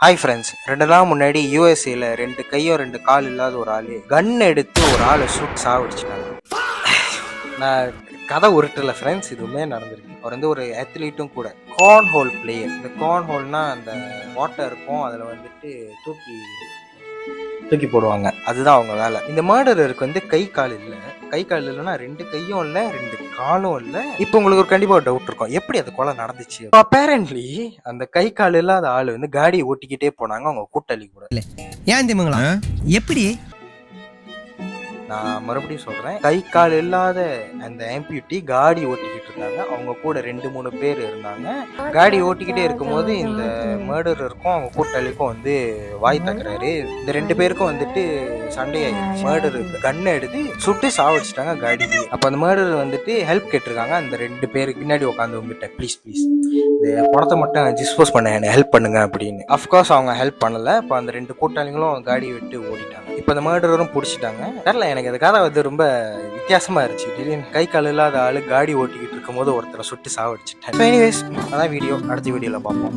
Hi friends, 2 நாள் முன்னாடி யூஎஸ்ஏல 2 கையும் 2 கால் இல்லாத ஒரு ஆளு கன் எடுத்து ஒரு ஆளை சுட்டு சாவடிச்சிட்டாங்க. நான் கதை உருட்டுல ஃப்ரெண்ட்ஸ், இதுவுமே நடந்திருக்கு. அவர் வந்து ஒரு அத்லீட்டும் கூட. Corn whole player. இந்த கார்ன் ஹோல்னா அந்த வாட்டர் இருக்கும், அதில் வந்துட்டு தூக்கி தூக்கி போடுவாங்க. அதுதான் அவங்க வேலை. இந்த மர்டரருக்கு வந்து கை கால் இல்லை. கை கால் இல்லைன்னா 2 கையும் இல்லை, 2 காலும் இல்லை. இப்போ உங்களுக்கு ஒரு கண்டிப்பா ஒரு டவுட் இருக்கும், எப்படி அந்த கொலை நடந்துச்சு. அப்பேரண்ட்லி அந்த கை கால் இல்லாத ஆளு வந்து காடியை ஓட்டிக்கிட்டே போனாங்க அவங்க கூட்டாளி கூட. ஏன் திமுங்களா எப்படி? நான் மறுபடியும் சொல்றேன், கை கால் இல்லாத அந்த ஆம்பியூட்டி காடி ஓட்டிக்கிட்டு இருந்தாங்க. அவங்க கூட 2-3 பேர் இருந்தாங்க. காடி ஓட்டிக்கிட்டே இருக்கும்போது இந்த மர்டரருக்கும் அவங்க கூட்டாளிக்கும் வந்து வாய் தக்குறாரு. இந்த 2 பேருக்கும் வந்துட்டு சண்டையாயிருச்சு. மர்டருக்கு கண்ணை எடுத்து சுட்டு சாவடிச்சிட்டாங்க காடிக்கு. அப்ப அந்த மர்டர் வந்துட்டு ஹெல்ப் கேட்டிருக்காங்க அந்த 2 பேருக்கு பின்னாடி உட்காந்து உங்ககிட்ட, ப்ளீஸ் இந்த பணத்தை மட்டும் டிஸ்போஸ் பண்ண என்ன ஹெல்ப் பண்ணுங்க அப்படின்னு. அஃப்கோர்ஸ் அவங்க ஹெல்ப் பண்ணல. இப்போ அந்த 2 கூட்டாளிகளும் காடியை விட்டு ஓடிட்டாங்க. இப்போ அந்த மர்டரும் பிடிச்சிட்டாங்க. தெரியல, எனக்கு அந்த கதை வந்து ரொம்ப வித்தியாசமா இருந்துச்சு. திடீர்னு கை கால் இல்லாத ஆளு காடி ஓட்டிக்கிட்டு இருக்கும் போது ஒருத்தரை சுட்டு சாவடிச்சுட்டேன். எனிவேஸ், அதான் வீடியோ. அடுத்த வீடியோல பார்ப்போம்.